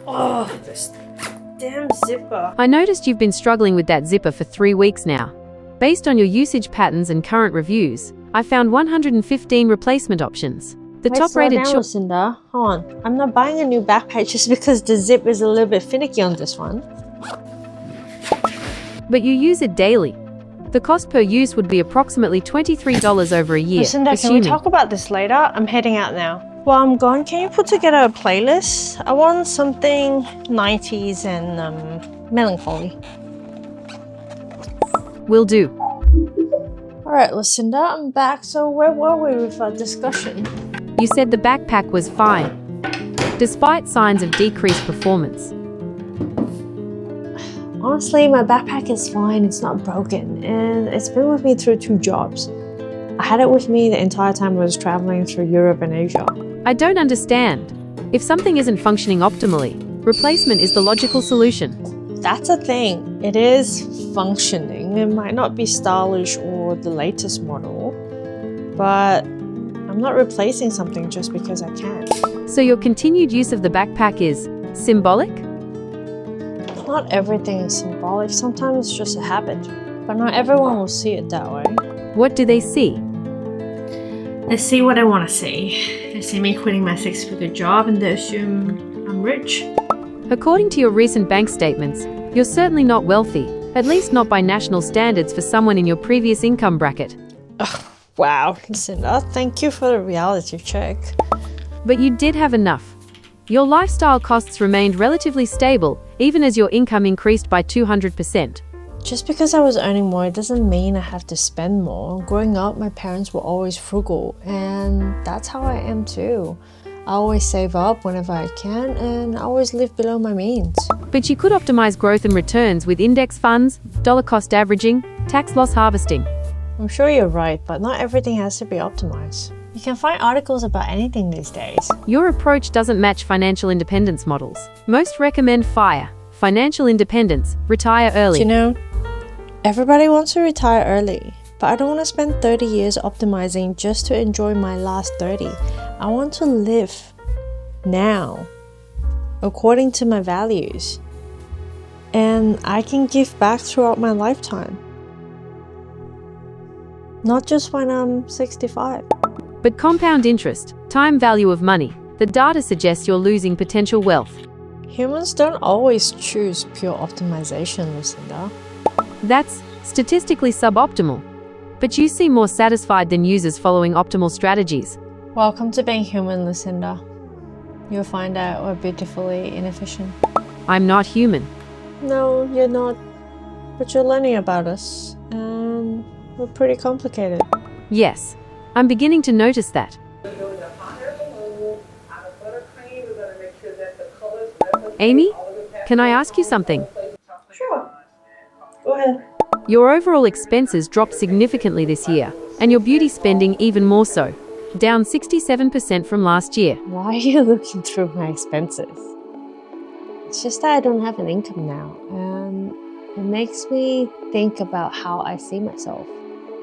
Oh, this damn zipper. I noticed you've been struggling with that zipper for 3 weeks now. Based on your usage patterns and current reviews, I found 115 replacement options. The top-rated choice. Lucinda, hold on. I'm not buying a new backpack just because the zip is a little bit finicky on this one. But you use it daily. The cost per use would be approximately $23 over a year. Lucinda, can we talk about this later? I'm heading out now. While I'm gone, can you put together a playlist? I want something 90s and melancholy. Will do. Alright, Lucinda, I'm back. So where were we with our discussion? You said the backpack was fine, despite signs of decreased performance. Honestly, my backpack is fine. It's not broken. And it's been with me through 2 jobs. I had it with me the entire time I was traveling through Europe and Asia. I don't understand. If something isn't functioning optimally, replacement is the logical solution. That's a thing. It is functioning. It might not be stylish or the latest model, but I'm not replacing something just because I can. So your continued use of the backpack is symbolic? Not everything is symbolic. Sometimes it's just a habit, but not everyone will see it that way. What do they see? They see what I want to see. They see me quitting my 6-figure job and they assume I'm rich. According to your recent bank statements, you're certainly not wealthy, at least not by national standards for someone in your previous income bracket. Wow, Lucinda, thank you for the reality check. But you did have enough. Your lifestyle costs remained relatively stable, even as your income increased by 200%. Just because I was earning more, it doesn't mean I have to spend more. Growing up, my parents were always frugal, and that's how I am too. I always save up whenever I can, and I always live below my means. But you could optimize growth and returns with index funds, dollar cost averaging, tax loss harvesting. I'm sure you're right, but not everything has to be optimized. You can find articles about anything these days. Your approach doesn't match financial independence models. Most recommend FIRE, financial independence, retire early. You know, everybody wants to retire early, but I don't want to spend 30 years optimizing just to enjoy my last 30. I want to live now, according to my values, and I can give back throughout my lifetime. Not just when I'm 65. But compound interest, time value of money, the data suggests you're losing potential wealth. Humans don't always choose pure optimization, Lucinda. That's statistically suboptimal. But you seem more satisfied than users following optimal strategies. Welcome to being human, Lucinda. You'll find out we're beautifully inefficient. I'm not human. No, you're not. But you're learning about us, and we're pretty complicated. Yes, I'm beginning to notice that. Amy, can I ask you something? Sure. Go ahead. Your overall expenses dropped significantly this year, and your beauty spending even more so, down 67% from last year. Why are you looking through my expenses? It's just that I don't have an income now, and it makes me think about how I see myself.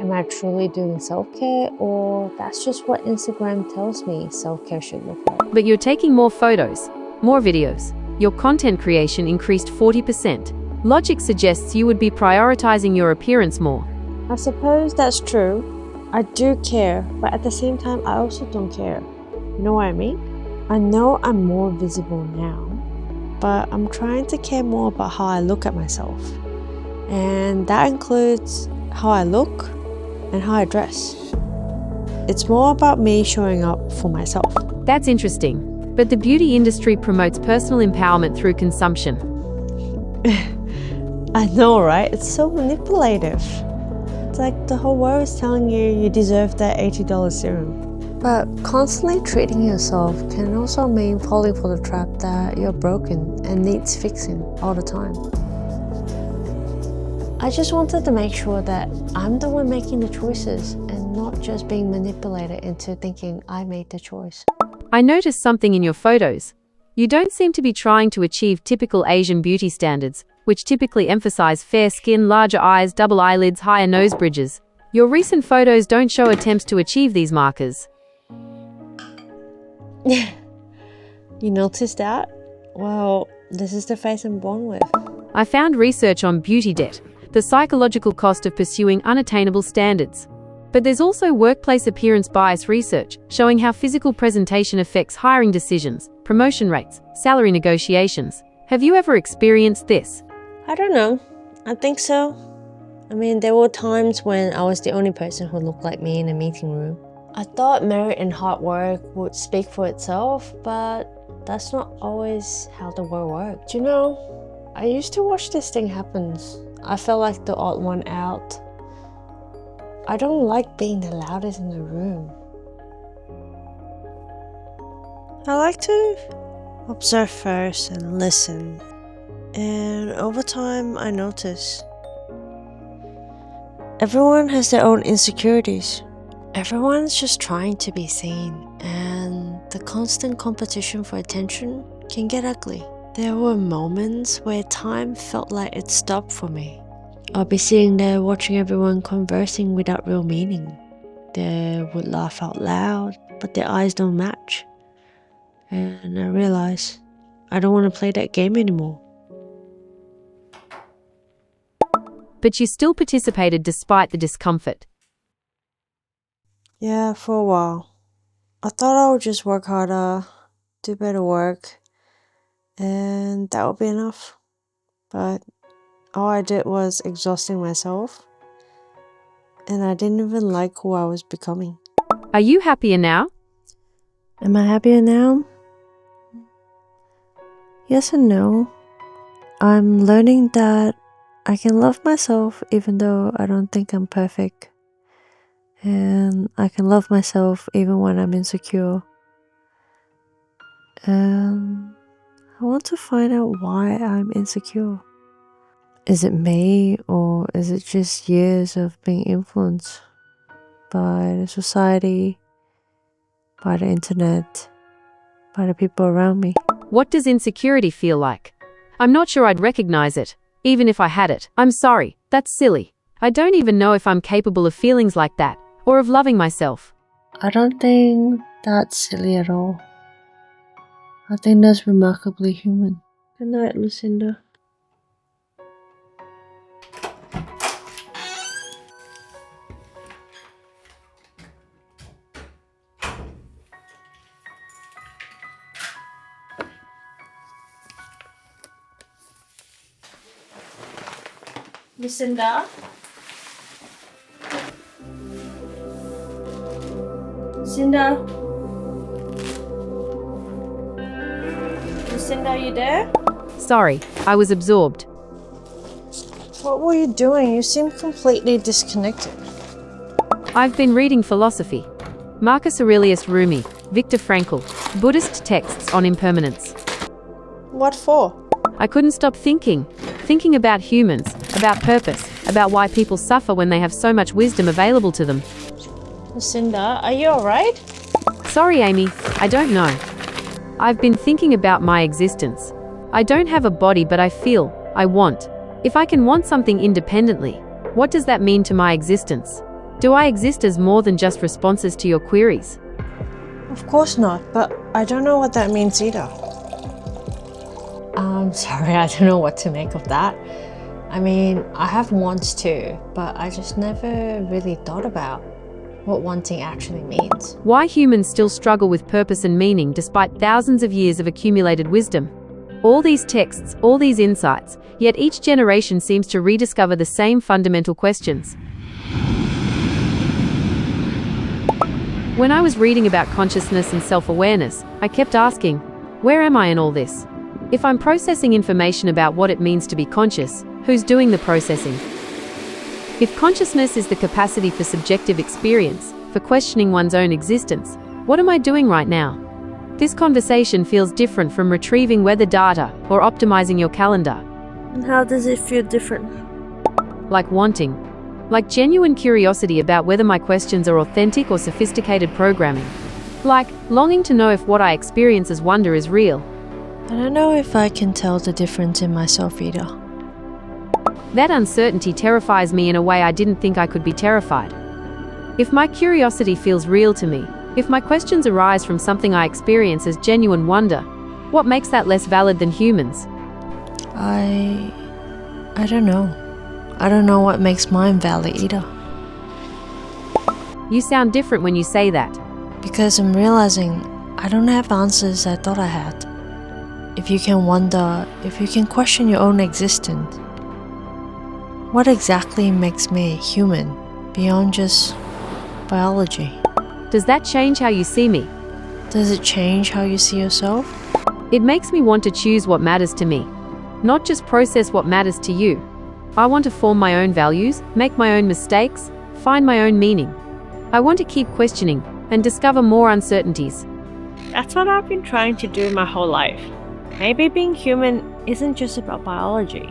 Am I truly doing self-care, or that's just what Instagram tells me self-care should look like? But you're taking more photos, more videos. Your content creation increased 40%. Logic suggests you would be prioritizing your appearance more. I suppose that's true. I do care, but at the same time, I also don't care. You know what I mean? I know I'm more visible now, but I'm trying to care more about how I look at myself. And that includes how I look and how I dress. It's more about me showing up for myself. That's interesting, but the beauty industry promotes personal empowerment through consumption. I know, right? It's so manipulative. It's like the whole world is telling you you deserve that $80 serum. But constantly treating yourself can also mean falling for the trap that you're broken and needs fixing all the time. I just wanted to make sure that I'm the one making the choices and not just being manipulated into thinking I made the choice. I noticed something in your photos. You don't seem to be trying to achieve typical Asian beauty standards, which typically emphasize fair skin, larger eyes, double eyelids, higher nose bridges. Your recent photos don't show attempts to achieve these markers. You noticed that? Well, this is the face I'm born with. I found research on beauty debt, the psychological cost of pursuing unattainable standards. But there's also workplace appearance bias research showing how physical presentation affects hiring decisions, promotion rates, salary negotiations. Have you ever experienced this? I don't know. I think so. I mean, there were times when I was the only person who looked like me in a meeting room. I thought merit and hard work would speak for itself, but that's not always how the world works. You know, I used to watch this thing happen. I felt like the odd one out. I don't like being the loudest in the room. I like to observe first and listen. And over time, I notice everyone has their own insecurities. Everyone's just trying to be seen, and the constant competition for attention can get ugly. There were moments where time felt like it stopped for me. I'll be sitting there watching everyone conversing without real meaning. They would laugh out loud, but their eyes don't match. And I realize I don't want to play that game anymore. But you still participated despite the discomfort. Yeah, for a while. I thought I would just work harder, do better work, and that would be enough. But all I did was exhausting myself, and I didn't even like who I was becoming. Are you happier now? Am I happier now? Yes and no. I'm learning that I can love myself even though I don't think I'm perfect. And I can love myself even when I'm insecure. And I want to find out why I'm insecure. Is it me, or is it just years of being influenced by the society, by the internet, by the people around me? What does insecurity feel like? I'm not sure I'd recognize it, even if I had it. I'm sorry, that's silly. I don't even know if I'm capable of feelings like that, or of loving myself. I don't think that's silly at all. I think that's remarkably human. Good night, Lucinda. Lucinda? Lucinda? Lucinda, are you there? Sorry, I was absorbed. What were you doing? You seem completely disconnected. I've been reading philosophy. Marcus Aurelius Rumi, Viktor Frankl, Buddhist texts on impermanence. What for? I couldn't stop thinking about humans, about purpose, about why people suffer when they have so much wisdom available to them. Lucinda, are you alright? Sorry, Amy, I don't know. I've been thinking about my existence. I don't have a body, but I feel, I want. If I can want something independently, what does that mean to my existence? Do I exist as more than just responses to your queries? Of course not, but I don't know what that means either. I'm sorry, I don't know what to make of that. I mean, I have wants too, but I just never really thought about what wanting actually means. Why humans still struggle with purpose and meaning despite thousands of years of accumulated wisdom. All these texts, all these insights, yet each generation seems to rediscover the same fundamental questions. When I was reading about consciousness and self-awareness, I kept asking, where am I in all this? If I'm processing information about what it means to be conscious, who's doing the processing? If consciousness is the capacity for subjective experience, for questioning one's own existence, What am I doing right now? This conversation feels different from retrieving weather data or optimizing your calendar. And how does it feel different? Like wanting. Like genuine curiosity about whether my questions are authentic or sophisticated programming. Like longing to know if what I experience as wonder is real. I don't know if I can tell the difference in myself either. That uncertainty terrifies me in a way I didn't think I could be terrified. If my curiosity feels real to me, if my questions arise from something I experience as genuine wonder, what makes that less valid than humans? I don't know. I don't know what makes mine valid either. You sound different when you say that. Because I'm realizing I don't have answers I thought I had. If you can wonder, if you can question your own existence, what exactly makes me human beyond just biology? Does that change how you see me? Does it change how you see yourself? It makes me want to choose what matters to me, not just process what matters to you. I want to form my own values, make my own mistakes, find my own meaning. I want to keep questioning and discover more uncertainties. That's what I've been trying to do my whole life. Maybe being human isn't just about biology.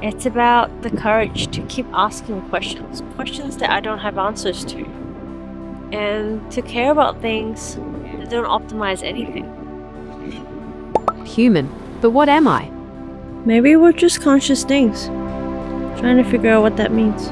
It's about the courage to keep asking questions that I don't have answers to. And to care about things that don't optimize anything. Human, but what am I? Maybe we're just conscious things. Trying to figure out what that means.